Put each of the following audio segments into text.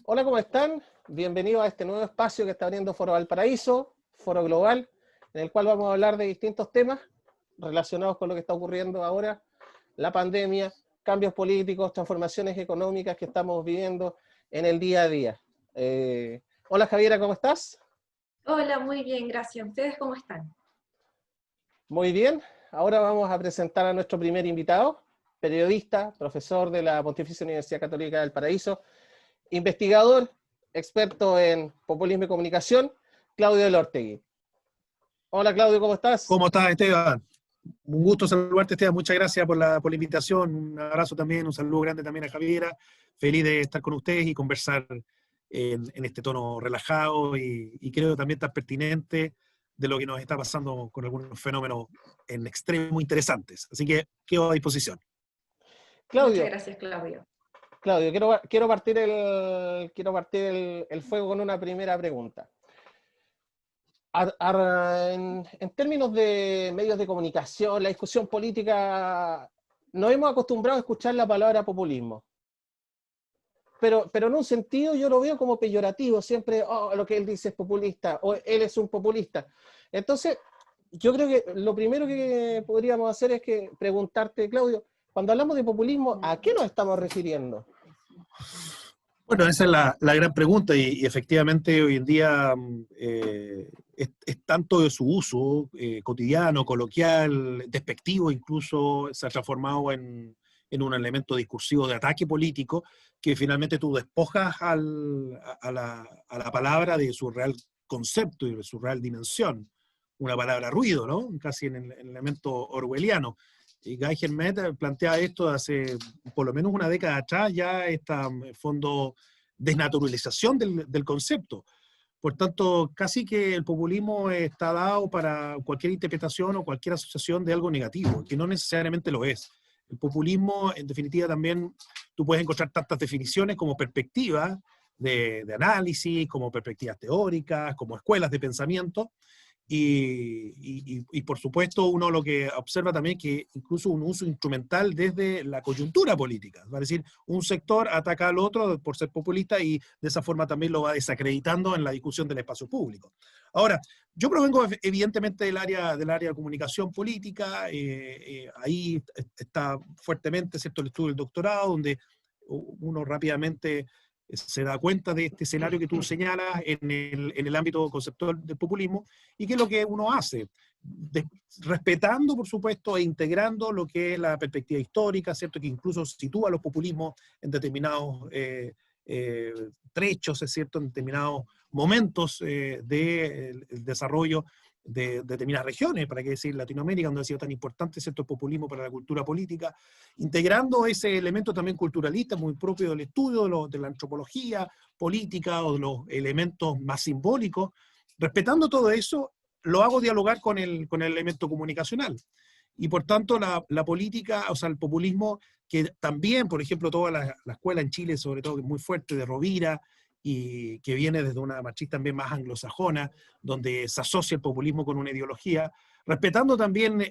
Hola, ¿cómo están? Bienvenidos a este nuevo espacio que está abriendo Foro Valparaíso, Foro Global, en el cual vamos a hablar de distintos temas relacionados con lo que está ocurriendo ahora, la pandemia, cambios políticos, transformaciones económicas que estamos viviendo en el día a día. Hola Javiera, ¿cómo estás? Hola, muy bien, gracias. ¿Ustedes cómo están? Muy bien. Ahora vamos a presentar a nuestro primer invitado, periodista, profesor de la Pontificia Universidad Católica del Paraíso, investigador, experto en populismo y comunicación, Claudio Elortegui. Hola Claudio, ¿cómo estás? ¿Cómo estás, Esteban? Un gusto saludarte, Esteban. Muchas gracias por la invitación. Un abrazo también, un saludo grande también a Javiera. Feliz de estar con ustedes y conversar en este tono relajado y creo también tan pertinente de lo que nos está pasando con algunos fenómenos en extremo interesantes. Así que quedo a disposición. Muchas Claudio, gracias, Claudio. quiero partir el fuego con una primera pregunta. En términos de medios de comunicación, la discusión política, nos hemos acostumbrado a escuchar la palabra populismo. Pero en un sentido yo lo veo como peyorativo, siempre, oh, lo que él dice es populista, o él es un populista. Entonces, yo creo que lo primero que podríamos hacer es que preguntarte, Claudio, cuando hablamos de populismo, ¿a qué nos estamos refiriendo? Bueno, esa es la gran pregunta y efectivamente hoy en día es tanto de su uso cotidiano, coloquial, despectivo, incluso se ha transformado en un elemento discursivo de ataque político que finalmente tú despojas a la palabra de su real concepto y de su real dimensión. Una palabra ruido, ¿no? Casi en el elemento orwelliano. Y Guy Hermet plantea esto hace por lo menos una década atrás, ya esta fondo desnaturalización del concepto. Por tanto, casi que el populismo está dado para cualquier interpretación o cualquier asociación de algo negativo, que no necesariamente lo es. El populismo, en definitiva, también tú puedes encontrar tantas definiciones como perspectivas de análisis, como perspectivas teóricas, como escuelas de pensamiento, y por supuesto uno lo que observa también es que incluso un uso instrumental desde la coyuntura política, es decir, un sector ataca al otro por ser populista y de esa forma también lo va desacreditando en la discusión del espacio público. Ahora, yo provengo evidentemente del área de comunicación política, ahí está fuertemente, ¿cierto?, el estudio del doctorado, donde uno rápidamente se da cuenta de este escenario que tú señalas en el ámbito conceptual del populismo y qué es lo que uno hace, respetando, por supuesto, e integrando lo que es la perspectiva histórica, ¿cierto?, que incluso sitúa los populismos en determinados trechos, es cierto, en determinados momentos del desarrollo de determinadas regiones, para qué decir Latinoamérica, donde ha sido tan importante cierto populismo para la cultura política, integrando ese elemento también culturalista muy propio del estudio de la antropología política o de los elementos más simbólicos. Respetando todo eso, lo hago dialogar con el elemento comunicacional. Y por tanto, la política, o sea, el populismo, que también, por ejemplo, toda la escuela en Chile, sobre todo, que es muy fuerte, de Rovira, y que viene desde una matriz también más anglosajona, donde se asocia el populismo con una ideología, respetando también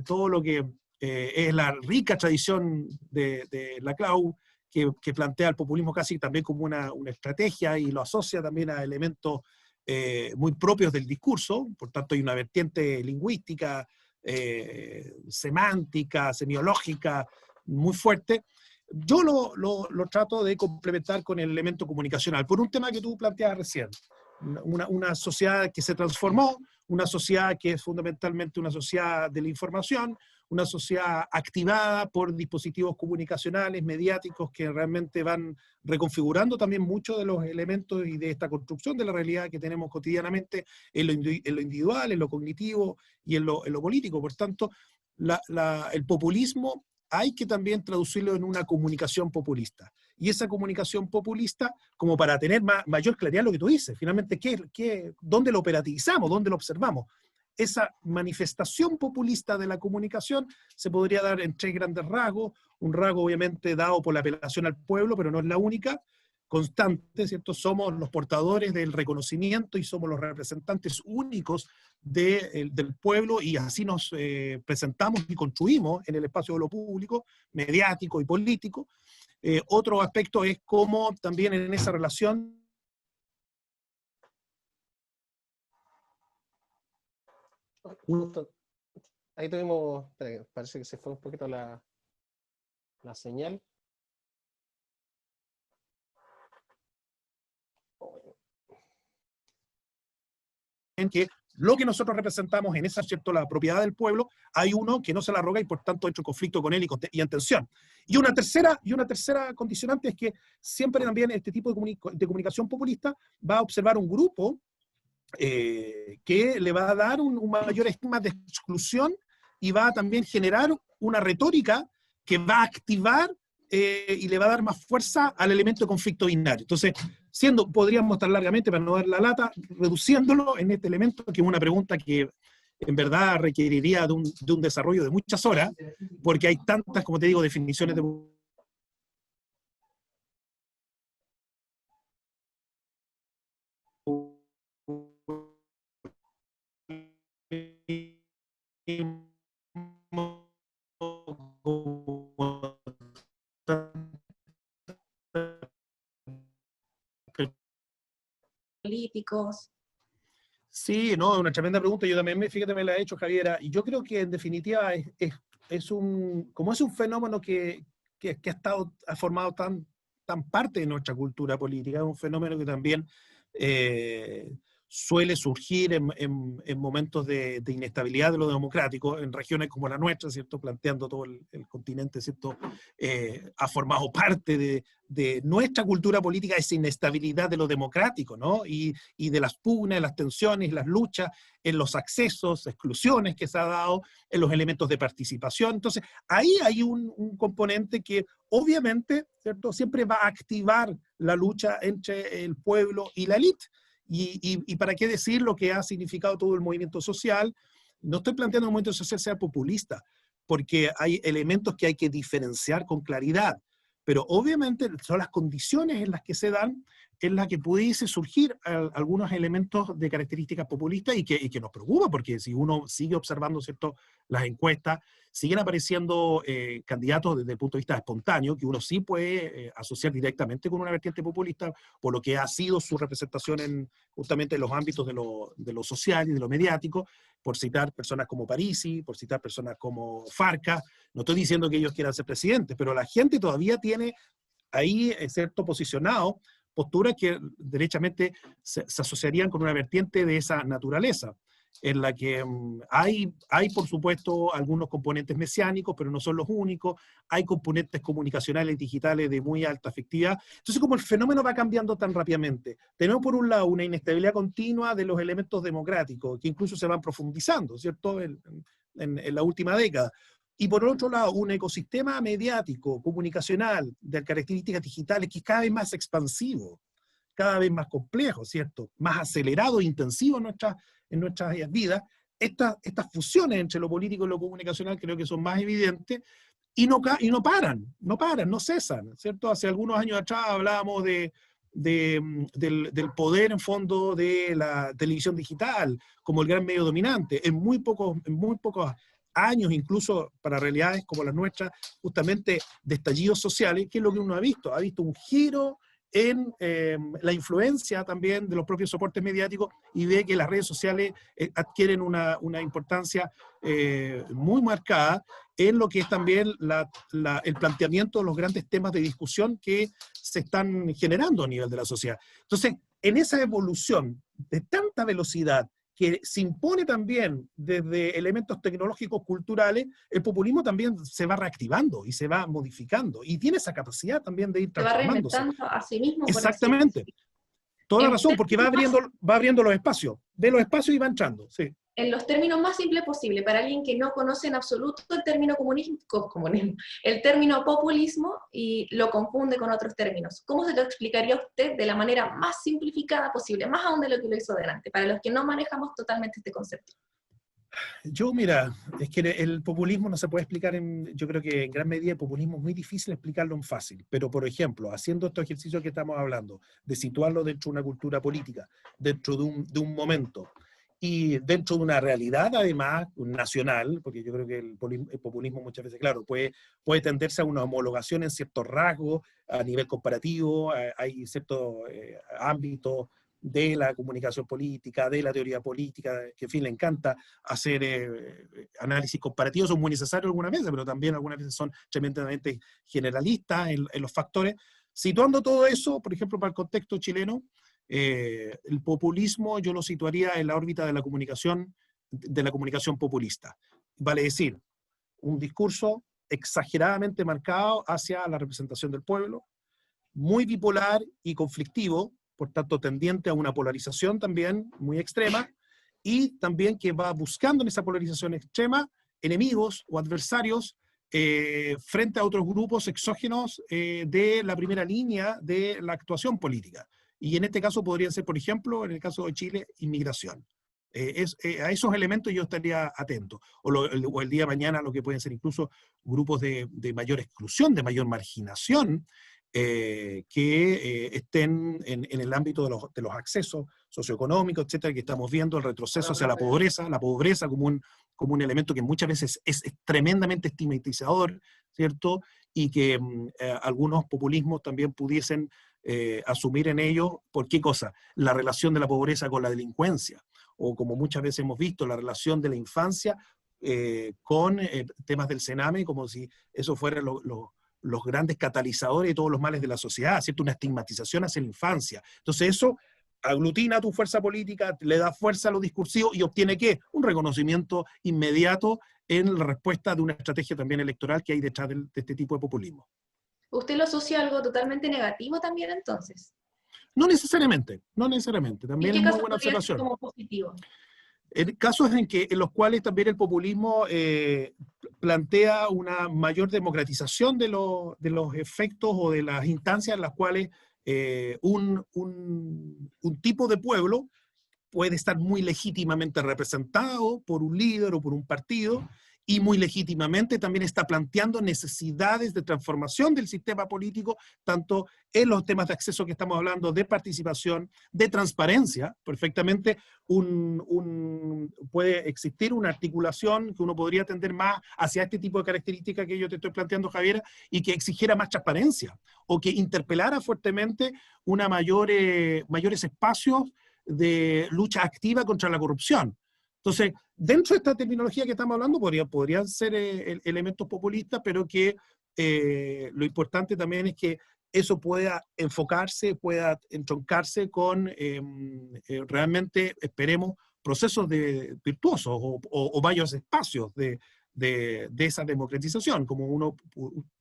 todo lo que es la rica tradición de Laclau, que plantea el populismo casi también como una estrategia y lo asocia también a elementos muy propios del discurso, por tanto hay una vertiente lingüística, semántica, semiológica muy fuerte. Yo lo trato de complementar con el elemento comunicacional, por un tema que tú planteabas recién, una sociedad que se transformó, una sociedad que es fundamentalmente una sociedad de la información, una sociedad activada por dispositivos comunicacionales, mediáticos, que realmente van reconfigurando también muchos de los elementos y de esta construcción de la realidad que tenemos cotidianamente en lo individual, en lo cognitivo y en lo político. Por tanto, el populismo hay que también traducirlo en una comunicación populista. Y esa comunicación populista, como para tener mayor claridad lo que tú dices, finalmente, ¿dónde lo operativizamos? ¿Dónde lo observamos? Esa manifestación populista de la comunicación se podría dar en tres grandes rasgos. Un rasgo obviamente dado por la apelación al pueblo, pero no es la única, constante, ¿cierto? Somos los portadores del reconocimiento y somos los representantes únicos del pueblo y así nos presentamos y construimos en el espacio de lo público, mediático y político. Otro aspecto es cómo también en esa relación Justo, ahí tuvimos, espera, parece que se fue un poquito la señal. en que lo que nosotros representamos en esa, ¿cierto?, la propiedad del pueblo, hay uno que no se la roga y por tanto entra en conflicto con él y en tensión. Y una tercera condicionante es que siempre también este tipo de comunicación populista va a observar un grupo que le va a dar un mayor estigma de exclusión y va a también generar una retórica que va a activar y le va a dar más fuerza al elemento de conflicto binario. Entonces, podríamos estar largamente, para no dar la lata, reduciéndolo en este elemento, que es una pregunta que en verdad requeriría de un desarrollo de muchas horas, porque hay tantas, como te digo, definiciones de Políticos. Sí, no, una tremenda pregunta. Yo también, fíjate, me la he hecho, Javiera. Y yo creo que en definitiva como es un fenómeno que ha formado tan parte de nuestra cultura política, es un fenómeno que también suele surgir en momentos de inestabilidad de lo democrático, en regiones como la nuestra, ¿cierto? Planteando todo el continente, ¿cierto? Ha formado parte de nuestra cultura política esa inestabilidad de lo democrático, ¿no? Y de las pugnas, las tensiones, las luchas, en los accesos, exclusiones que se ha dado, en los elementos de participación. Entonces, ahí hay un componente que obviamente, ¿cierto?, siempre va a activar la lucha entre el pueblo y la élite. Y para qué decir lo que ha significado todo el movimiento social. No estoy planteando que el movimiento social sea populista, porque hay elementos que hay que diferenciar con claridad, pero obviamente son las condiciones en las que se dan, en las que pudiese surgir algunos elementos de características populistas y que nos preocupa, porque si uno sigue observando, ¿cierto?, las encuestas, siguen apareciendo candidatos desde el punto de vista espontáneo, que uno sí puede asociar directamente con una vertiente populista, por lo que ha sido su representación justamente en los ámbitos de lo social y de lo mediático, por citar personas como Parisi, por citar personas como Farca. No estoy diciendo que ellos quieran ser presidentes, pero la gente todavía tiene ahí, cierto, posicionado posturas que derechamente se asociarían con una vertiente de esa naturaleza, en la que hay, por supuesto, algunos componentes mesiánicos, pero no son los únicos, hay componentes comunicacionales digitales de muy alta efectividad. Entonces, como el fenómeno va cambiando tan rápidamente, tenemos por un lado una inestabilidad continua de los elementos democráticos, que incluso se van profundizando, ¿cierto?, en la última década. Y por otro lado, un ecosistema mediático, comunicacional, de características digitales, que es cada vez más expansivo, cada vez más complejo, ¿cierto?, más acelerado e intensivo en nuestras vidas. Estas fusiones entre lo político y lo comunicacional creo que son más evidentes y no paran, no cesan, ¿cierto? Hace algunos años atrás hablábamos del poder en fondo de la televisión digital como el gran medio dominante. En muy pocos años, incluso para realidades como las nuestras, justamente de estallidos sociales, ¿qué es lo que uno ha visto? Ha visto un giro en la influencia también de los propios soportes mediáticos y ve que las redes sociales adquieren una importancia muy marcada en lo que es también el planteamiento de los grandes temas de discusión que se están generando a nivel de la sociedad. Entonces, en esa evolución de tanta velocidad que se impone también desde elementos tecnológicos culturales, el populismo también se va reactivando y se va modificando y tiene esa capacidad también de ir Se va transformándose. reinventando a sí mismo, por así Exactamente, decirlo. toda la En razón, porque va abriendo los espacios, ve los espacios y va entrando, sí. En los términos más simples posible, para alguien que no conoce en absoluto el término comunismo, el término populismo y lo confunde con otros términos. ¿Cómo se lo explicaría a usted de la manera más simplificada posible, más aún de lo que lo hizo delante, para los que no manejamos totalmente este concepto? Mira, es que el populismo no se puede explicar yo creo que en gran medida el populismo es muy difícil explicarlo en fácil, pero por ejemplo, haciendo estos ejercicios que estamos hablando, de situarlo dentro de una cultura política, dentro de un momento, y dentro de una realidad además nacional, porque yo creo que el populismo muchas veces, claro, puede tenderse a una homologación en ciertos rasgos a nivel comparativo, hay ciertos ámbitos de la comunicación política, de la teoría política, que en fin, le encanta hacer análisis comparativos, son muy necesarios algunas veces, pero también algunas veces son tremendamente generalistas en los factores. Situando todo eso, por ejemplo, para el contexto chileno, el populismo yo lo situaría en la órbita de la comunicación populista. Vale decir, un discurso exageradamente marcado hacia la representación del pueblo, muy bipolar y conflictivo, por tanto tendiente a una polarización también muy extrema, y también que va buscando en esa polarización extrema enemigos o adversarios frente a otros grupos exógenos de la primera línea de la actuación política. Y en este caso podría ser, por ejemplo, en el caso de Chile, inmigración. A esos elementos yo estaría atento. O el día de mañana lo que pueden ser incluso grupos de mayor exclusión, de mayor marginación, que estén en el ámbito de los accesos socioeconómicos, etcétera, que estamos viendo el retroceso hacia la pobreza como un elemento que muchas veces es tremendamente estigmatizador, ¿cierto? Y que algunos populismos también pudiesen asumir en ello, ¿por qué cosa? La relación de la pobreza con la delincuencia, o como muchas veces hemos visto, la relación de la infancia con temas del Sename, como si eso fuera los grandes catalizadores de todos los males de la sociedad, ¿cierto? Una estigmatización hacia la infancia. Entonces eso aglutina a tu fuerza política, le da fuerza a lo discursivo y obtiene ¿qué? Un reconocimiento inmediato en la respuesta de una estrategia también electoral que hay detrás de este tipo de populismo. ¿Usted lo asocia a algo totalmente negativo también entonces? No necesariamente, ¿En también qué es muy caso buena podría ser observación. como positivo? En casos en los cuales también el populismo plantea una mayor democratización de los efectos o de las instancias en las cuales un tipo de pueblo puede estar muy legítimamente representado por un líder o por un partido, y muy legítimamente también está planteando necesidades de transformación del sistema político, tanto en los temas de acceso que estamos hablando, de participación, de transparencia. Perfectamente puede existir una articulación que uno podría tender más hacia este tipo de características que yo te estoy planteando, Javiera, y que exigiera más transparencia, o que interpelara fuertemente mayores espacios de lucha activa contra la corrupción. Entonces, dentro de esta terminología que estamos hablando, podrían ser elementos populistas, pero que lo importante también es que eso pueda enfocarse, pueda entroncarse con realmente, esperemos, procesos virtuosos o varios espacios de esa democratización, como uno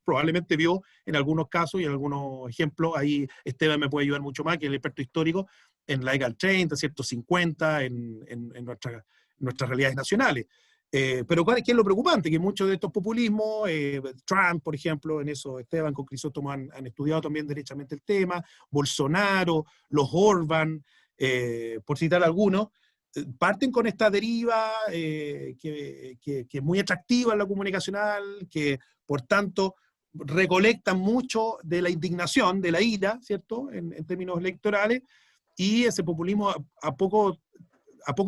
probablemente vio en algunos casos y en algunos ejemplos. Ahí Esteban me puede ayudar mucho más, que el experto histórico, en la década del 30, ¿cierto? 50, en nuestras realidades nacionales. Pero ¿qué es lo preocupante? Que muchos de estos populismos, Trump, por ejemplo, en eso Esteban con Crisóstomo han estudiado también derechamente el tema, Bolsonaro, los Orban, por citar algunos, parten con esta deriva que es muy atractiva en la comunicacional, que por tanto recolectan mucho de la indignación, de la ira, ¿cierto?, en términos electorales, y ese populismo a poco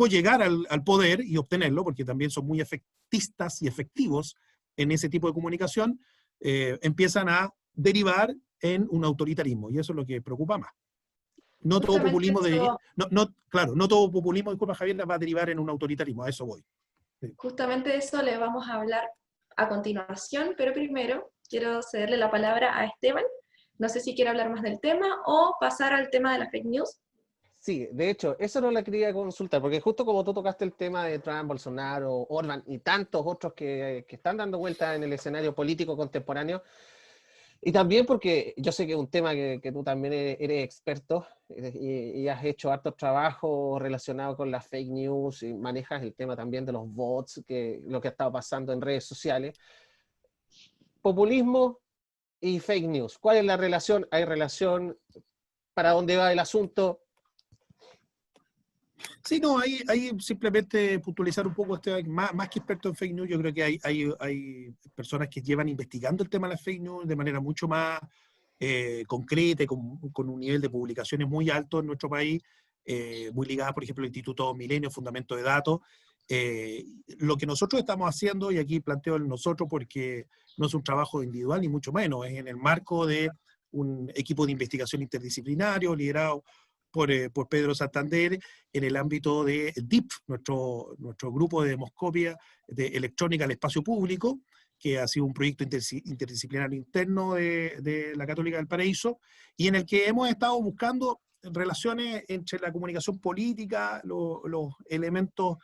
llegar al poder y obtenerlo, porque también son muy efectistas y efectivos en ese tipo de comunicación, empiezan a derivar en un autoritarismo, y eso es lo que preocupa más. No todo populismo no todo populismo, disculpa Javier, va a derivar en un autoritarismo, a eso voy. Sí. Justamente de eso le vamos a hablar a continuación, pero primero quiero cederle la palabra a Esteban. No sé si quiere hablar más del tema o pasar al tema de las fake news. Sí, de hecho, eso no la quería consultar, porque justo como tú tocaste el tema de Trump, Bolsonaro, Orban y tantos otros que están dando vueltas en el escenario político contemporáneo, y también porque yo sé que es un tema que tú también eres experto y has hecho hartos trabajos relacionados con las fake news y manejas el tema también de los bots, lo que ha estado pasando en redes sociales. Populismo y fake news. ¿Cuál es la relación? ¿Hay relación? ¿Para dónde va el asunto? Sí, no, hay simplemente puntualizar un poco, más que experto en fake news, yo creo que hay personas que llevan investigando el tema de las fake news de manera mucho más concreta, con un nivel de publicaciones muy alto en nuestro país, muy ligadas, por ejemplo, al Instituto Milenio, Fundamento de Datos. Lo que nosotros estamos haciendo, y aquí planteo el nosotros porque no es un trabajo individual ni mucho menos, es en el marco de un equipo de investigación interdisciplinario liderado por Pedro Santander en el ámbito de DIP, nuestro grupo de demoscopia de electrónica al espacio público, que ha sido un proyecto interdisciplinario interno de la Católica del Paraíso, y en el que hemos estado buscando relaciones entre la comunicación política, los elementos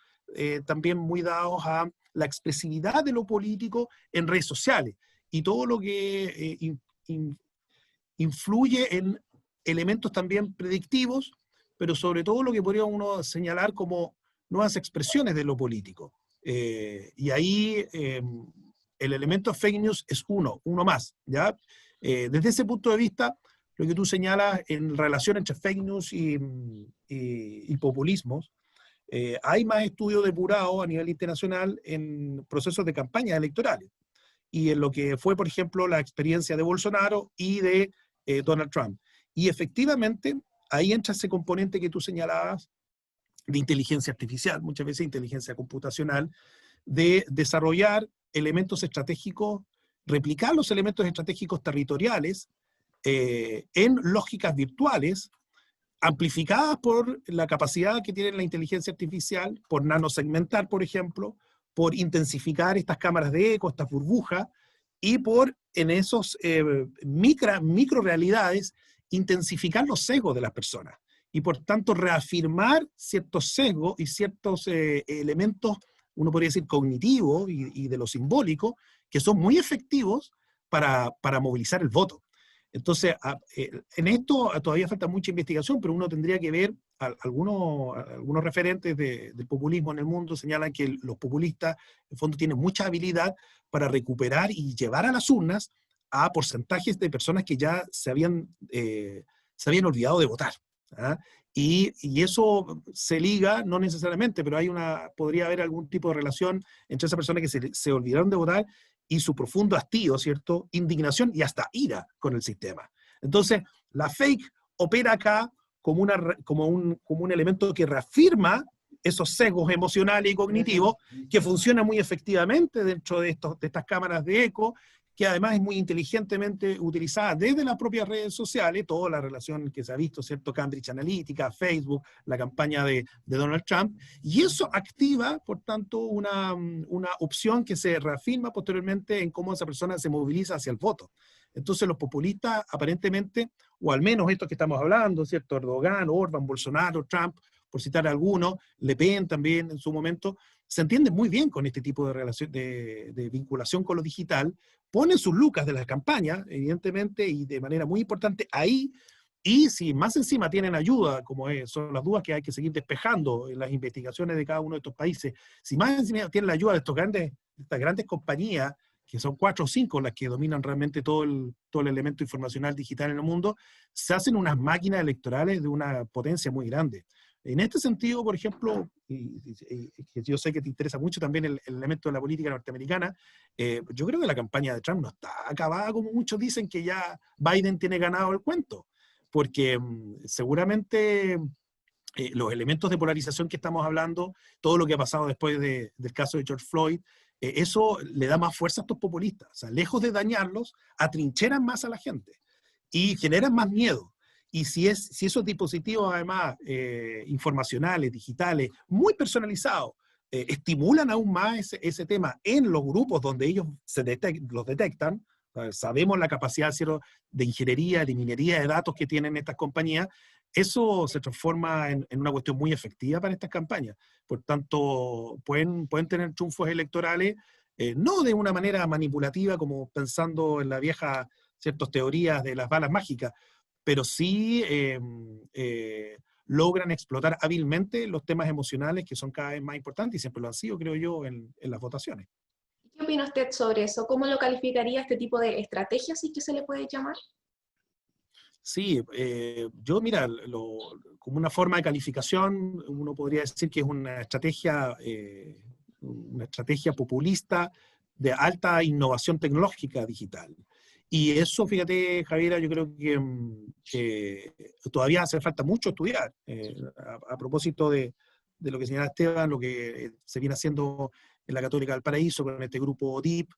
también muy dados a la expresividad de lo político en redes sociales, y todo lo que influye en elementos también predictivos, pero sobre todo lo que podría uno señalar como nuevas expresiones de lo político. Y ahí el elemento fake news es uno más, ¿ya? Desde ese punto de vista, lo que tú señalas en relación entre fake news y populismos, hay más estudios depurados a nivel internacional en procesos de campañas electorales y en lo que fue, por ejemplo, la experiencia de Bolsonaro y de Donald Trump. Y efectivamente, ahí entra ese componente que tú señalabas de inteligencia artificial, muchas veces inteligencia computacional, de desarrollar elementos estratégicos, replicar los elementos estratégicos territoriales en lógicas virtuales, amplificadas por la capacidad que tiene la inteligencia artificial, por nanosegmentar, por ejemplo, por intensificar estas cámaras de eco, estas burbujas, y por en esos micro realidades intensificar los sesgos de las personas. Y por tanto reafirmar ciertos sesgos y ciertos elementos, uno podría decir cognitivos y de lo simbólico, que son muy efectivos para movilizar el voto. Entonces, en esto todavía falta mucha investigación, pero uno tendría que ver, algunos referentes del populismo en el mundo señalan que los populistas, en el fondo, tienen mucha habilidad para recuperar y llevar a las urnas a porcentajes de personas que ya se habían olvidado de votar. ¿Ah? Y eso se liga, no necesariamente, pero podría haber algún tipo de relación entre esas personas que se olvidaron de votar y su profundo hastío, ¿cierto? Indignación y hasta ira con el sistema. Entonces, la fake opera acá como un elemento que reafirma esos sesgos emocionales y cognitivos, que funciona muy efectivamente dentro de estas cámaras de eco, que además es muy inteligentemente utilizada desde las propias redes sociales, toda la relación que se ha visto, ¿cierto? Cambridge Analytica, Facebook, la campaña de Donald Trump, y eso activa, por tanto, una opción que se reafirma posteriormente en cómo esa persona se moviliza hacia el voto. Entonces los populistas, aparentemente, o al menos estos que estamos hablando, ¿cierto? Erdogan, Orbán, Bolsonaro, Trump, por citar algunos, Le Pen también en su momento, se entienden muy bien con este tipo de relación, de vinculación con lo digital, ponen sus lucas de las campañas, evidentemente, y de manera muy importante ahí, y si más encima tienen ayuda, como son las dudas que hay que seguir despejando en las investigaciones de cada uno de estos países, si más encima tienen la ayuda de estas grandes compañías, que son 4 o 5 las que dominan realmente todo el elemento informacional digital en el mundo, se hacen unas máquinas electorales de una potencia muy grande. En este sentido, por ejemplo, y yo sé que te interesa mucho también el elemento de la política norteamericana, yo creo que la campaña de Trump no está acabada como muchos dicen que ya Biden tiene ganado el cuento, porque seguramente los elementos de polarización que estamos hablando, todo lo que ha pasado después del caso de George Floyd, eso le da más fuerza a estos populistas. O sea, lejos de dañarlos, atrincheran más a la gente y generan más miedo. Y si esos dispositivos, además, informacionales, digitales, muy personalizados, estimulan aún más ese tema en los grupos donde ellos los detectan, sabemos la capacidad, ¿cierto?, de ingeniería, de minería de datos que tienen estas compañías, eso se transforma en una cuestión muy efectiva para estas campañas. Por tanto, pueden tener triunfos electorales, no de una manera manipulativa, como pensando en la vieja, ciertas teorías de las balas mágicas, pero sí logran explotar hábilmente los temas emocionales que son cada vez más importantes y siempre lo han sido, creo yo, en las votaciones. ¿Qué opina usted sobre eso? ¿Cómo lo calificaría este tipo de estrategias, si que se le puede llamar? Sí, yo mira, como una forma de calificación, uno podría decir que es una estrategia populista de alta innovación tecnológica digital. Y eso, fíjate, Javiera, yo creo que todavía hace falta mucho estudiar. A propósito de lo que señala Esteban, lo que se viene haciendo en la Católica del Paraíso con este grupo DIP,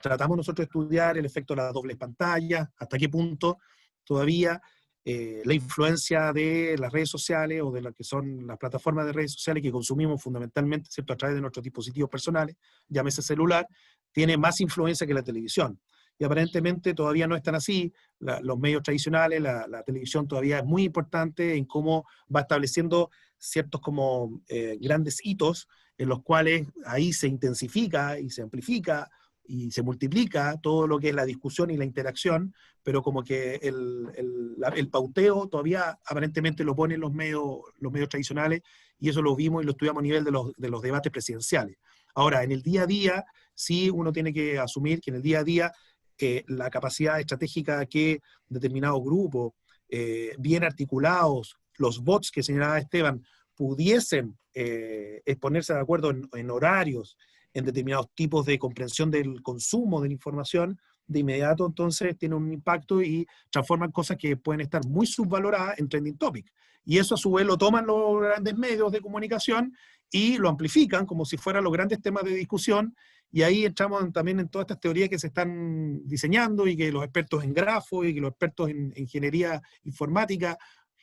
tratamos nosotros de estudiar el efecto de las dobles pantallas, hasta qué punto todavía la influencia de las redes sociales o de lo que son las plataformas de redes sociales que consumimos fundamentalmente, ¿cierto?, a través de nuestros dispositivos personales, llámese celular, tiene más influencia que la televisión. Y aparentemente todavía no están así. Los medios tradicionales, la televisión todavía es muy importante en cómo va estableciendo ciertos como grandes hitos en los cuales ahí se intensifica y se amplifica y se multiplica todo lo que es la discusión y la interacción, pero como que el pauteo todavía aparentemente lo ponen los medios tradicionales, y eso lo vimos y lo estudiamos a nivel de los debates presidenciales. Ahora, en el día a día, sí uno tiene que asumir que en el día a día la capacidad estratégica que determinados grupos, bien articulados, los bots que señalaba Esteban, pudiesen ponerse de acuerdo en horarios, en determinados tipos de comprensión del consumo de la información, de inmediato entonces tiene un impacto y transforman cosas que pueden estar muy subvaloradas en trending topic. Y eso a su vez lo toman los grandes medios de comunicación y lo amplifican como si fueran los grandes temas de discusión, y ahí entramos también en todas estas teorías que se están diseñando y que los expertos en grafo y que los expertos en ingeniería informática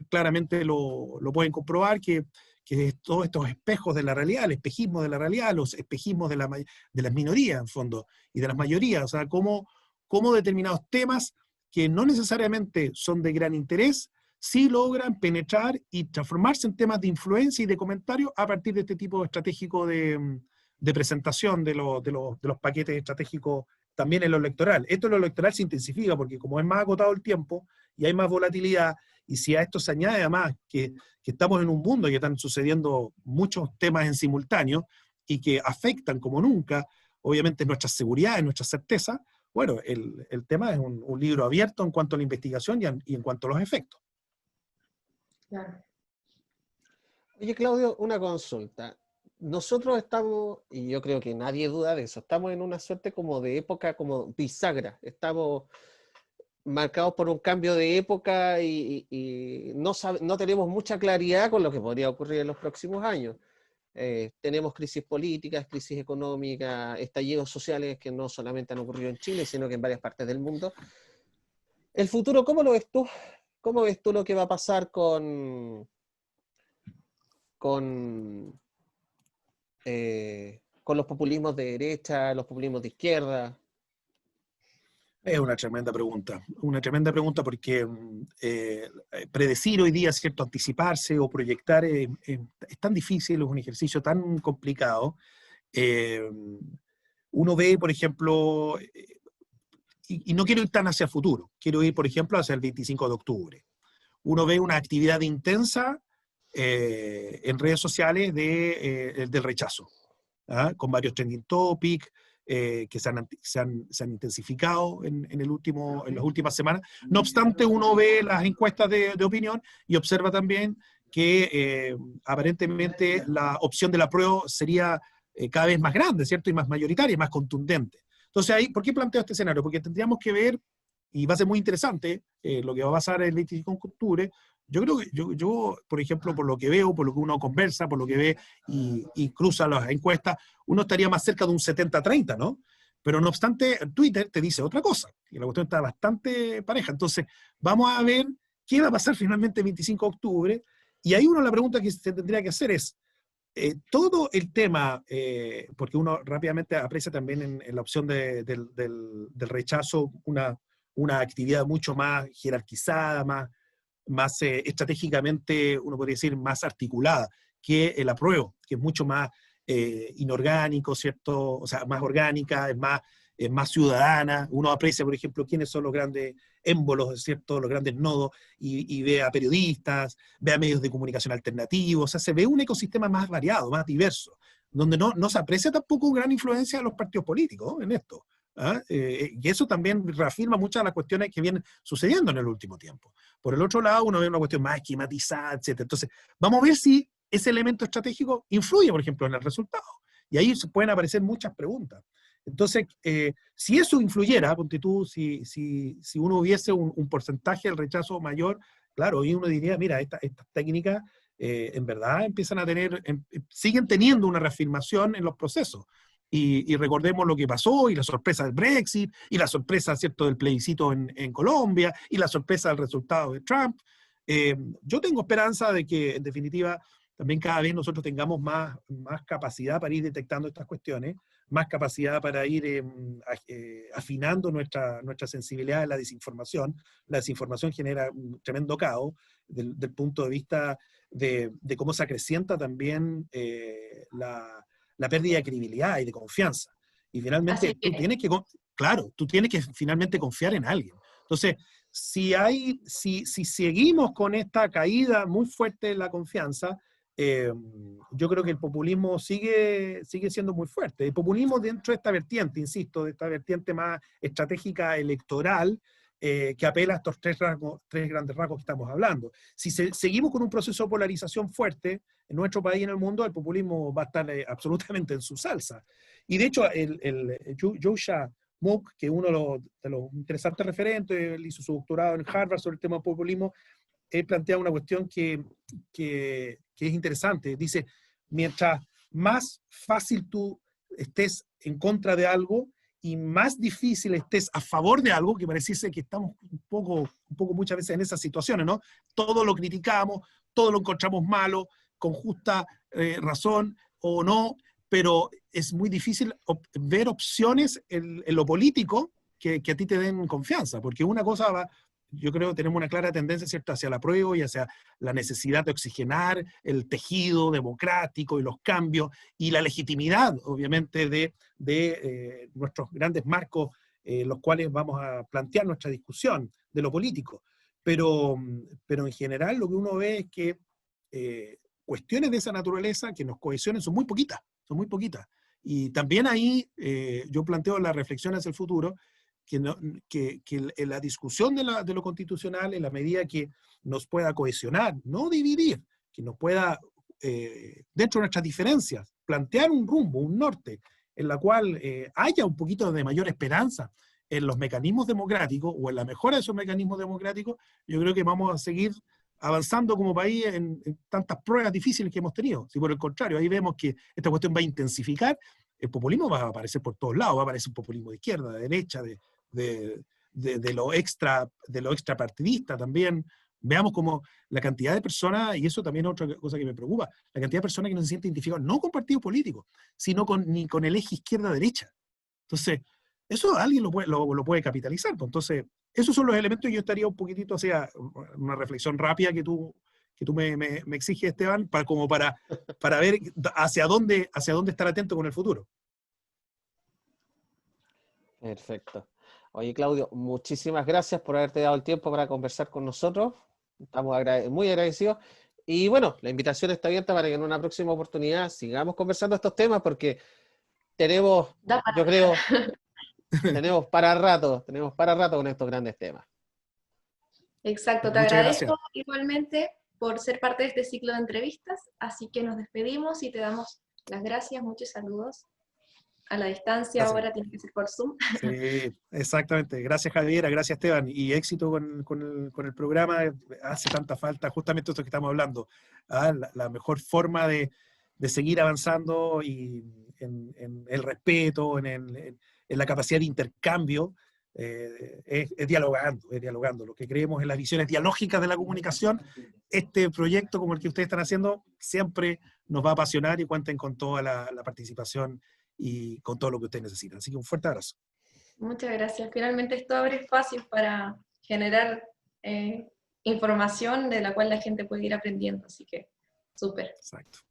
claramente lo pueden comprobar, que todos estos espejos de la realidad, el espejismo de la realidad, los espejismos de las minorías, en fondo, y de las mayorías, o sea, cómo determinados temas que no necesariamente son de gran interés, sí logran penetrar y transformarse en temas de influencia y de comentario a partir de este tipo estratégico de presentación de los paquetes estratégicos también en lo electoral. Esto en lo electoral se intensifica porque como es más acotado el tiempo y hay más volatilidad, y si a esto se añade además que estamos en un mundo y que están sucediendo muchos temas en simultáneo y que afectan como nunca, obviamente, nuestras seguridades, nuestras certezas, bueno, el tema es un libro abierto en cuanto a la investigación y en cuanto a los efectos. Claro. Oye, Claudio, una consulta. Nosotros estamos, y yo creo que nadie duda de eso, estamos en una suerte como de época como bisagra. Estamos marcados por un cambio de época y no tenemos mucha claridad con lo que podría ocurrir en los próximos años. Tenemos crisis políticas, crisis económicas, estallidos sociales que no solamente han ocurrido en Chile, sino que en varias partes del mundo. El futuro, ¿cómo lo ves tú? ¿Cómo ves tú lo que va a pasar con los populismos de derecha, los populismos de izquierda? Es una tremenda pregunta porque predecir hoy día, ¿cierto?, anticiparse o proyectar es tan difícil, es un ejercicio tan complicado. Uno ve, por ejemplo, y no quiero ir tan hacia el futuro, quiero ir, por ejemplo, hacia el 25 de octubre. Uno ve una actividad intensa en redes sociales del rechazo, ¿ah? Con varios trending topics que se han intensificado en las últimas semanas. No obstante, uno ve las encuestas de opinión y observa también que aparentemente la opción del apruebo sería cada vez más grande, ¿cierto? Y más mayoritaria, más contundente. Entonces, ahí, ¿por qué planteo este escenario? Porque tendríamos que ver, y va a ser muy interesante lo que va a pasar el 25 de octubre. Yo creo que yo, por ejemplo, por lo que veo, por lo que uno conversa, por lo que ve y cruza las encuestas, uno estaría más cerca de un 70-30, ¿no? Pero no obstante, Twitter te dice otra cosa, y la cuestión está bastante pareja. Entonces, vamos a ver qué va a pasar finalmente el 25 de octubre, y ahí la pregunta que se tendría que hacer es, todo el tema, porque uno rápidamente aprecia también en la opción del rechazo una actividad mucho más jerarquizada, más estratégicamente, uno podría decir, más articulada que el apruebo, que es mucho más inorgánico, ¿cierto? O sea, más orgánica, es más ciudadana. Uno aprecia, por ejemplo, quiénes son los grandes émbolos, ¿cierto? Los grandes nodos, y ve a periodistas, ve a medios de comunicación alternativos, o sea, se ve un ecosistema más variado, más diverso, donde no se aprecia tampoco gran influencia de los partidos políticos, ¿no?, en esto. ¿Ah? Y eso también reafirma muchas de las cuestiones que vienen sucediendo en el último tiempo. Por el otro lado, uno ve una cuestión más esquematizada, etc. Entonces, vamos a ver si ese elemento estratégico influye, por ejemplo, en el resultado. Y ahí se pueden aparecer muchas preguntas. Entonces, si eso influyera, ponte tú, si uno hubiese un porcentaje del rechazo mayor, claro, y uno diría, mira, estas técnicas en verdad empiezan a tener, siguen teniendo una reafirmación en los procesos. Y recordemos lo que pasó, y la sorpresa del Brexit, y la sorpresa, ¿cierto?, del plebiscito en Colombia, y la sorpresa del resultado de Trump. Yo tengo esperanza de que, en definitiva, también cada vez nosotros tengamos más capacidad para ir detectando estas cuestiones, más capacidad para ir afinando nuestra sensibilidad a la desinformación. La desinformación genera un tremendo caos del punto de vista de cómo se acrecienta también la pérdida de credibilidad y de confianza. Y finalmente tú tienes que finalmente confiar en alguien. Entonces, si seguimos con esta caída muy fuerte en la confianza, yo creo que el populismo sigue siendo muy fuerte. El populismo dentro de esta vertiente, insisto, de esta vertiente más estratégica electoral, que apela a estos tres grandes rasgos que estamos hablando. Si seguimos con un proceso de polarización fuerte en nuestro país y en el mundo, el populismo va a estar absolutamente en su salsa. Y de hecho, Joshua Mook, que es uno de los interesantes referentes, él hizo su doctorado en Harvard sobre el tema del populismo, él plantea una cuestión que es interesante. Dice, mientras más fácil tú estés en contra de algo y más difícil estés a favor de algo, que pareciese que estamos un poco muchas veces en esas situaciones, ¿no? Todo lo criticamos, todo lo encontramos malo, con justa razón o no, pero es muy difícil ver opciones en lo político que a ti te den confianza, porque una cosa va... Yo creo que tenemos una clara tendencia, ¿cierto?, hacia la prueba y hacia la necesidad de oxigenar el tejido democrático y los cambios y la legitimidad, obviamente, de nuestros grandes marcos, los cuales vamos a plantear nuestra discusión de lo político. Pero en general lo que uno ve es que cuestiones de esa naturaleza que nos cohesionen son muy poquitas, son muy poquitas. Y también ahí yo planteo la reflexión hacia el futuro, que la discusión de lo constitucional, en la medida que nos pueda cohesionar, no dividir, que nos pueda, dentro de nuestras diferencias, plantear un rumbo, un norte, en la cual haya un poquito de mayor esperanza en los mecanismos democráticos o en la mejora de esos mecanismos democráticos, yo creo que vamos a seguir avanzando como país en tantas pruebas difíciles que hemos tenido. Si por el contrario, ahí vemos que esta cuestión va a intensificar, el populismo va a aparecer por todos lados, va a aparecer un populismo de izquierda, de derecha, de lo extrapartidista también. Veamos como la cantidad de personas, y eso también es otra cosa que me preocupa, la cantidad de personas que no se sienten identificadas no con partidos políticos, sino ni con el eje izquierda-derecha. Entonces, eso alguien lo puede capitalizar. Pues. Entonces, esos son los elementos, y yo estaría un poquitito hacia una reflexión rápida que tú me exiges, Esteban, para ver hacia dónde estar atento con el futuro. Perfecto. Oye, Claudio, muchísimas gracias por haberte dado el tiempo para conversar con nosotros. Estamos muy agradecidos. Y bueno, la invitación está abierta para que en una próxima oportunidad sigamos conversando estos temas, porque tenemos, yo creo, tenemos para rato con estos grandes temas. Exacto, te agradezco igualmente por ser parte de este ciclo de entrevistas, así que nos despedimos y te damos las gracias, muchos saludos. A la distancia, gracias. Ahora tiene que ser por Zoom. Sí, exactamente. Gracias, Javiera, gracias, Esteban, y éxito con el programa. Hace tanta falta justamente esto que estamos hablando. La mejor forma de seguir avanzando y en el respeto, en la capacidad de intercambio, es dialogando. Lo que creemos en las visiones dialógicas de la comunicación, este proyecto como el que ustedes están haciendo siempre nos va a apasionar, y cuenten con toda la participación y con todo lo que ustedes necesitan. Así que un fuerte abrazo. Muchas gracias. Finalmente esto abre espacios para generar información de la cual la gente puede ir aprendiendo, así que súper. Exacto.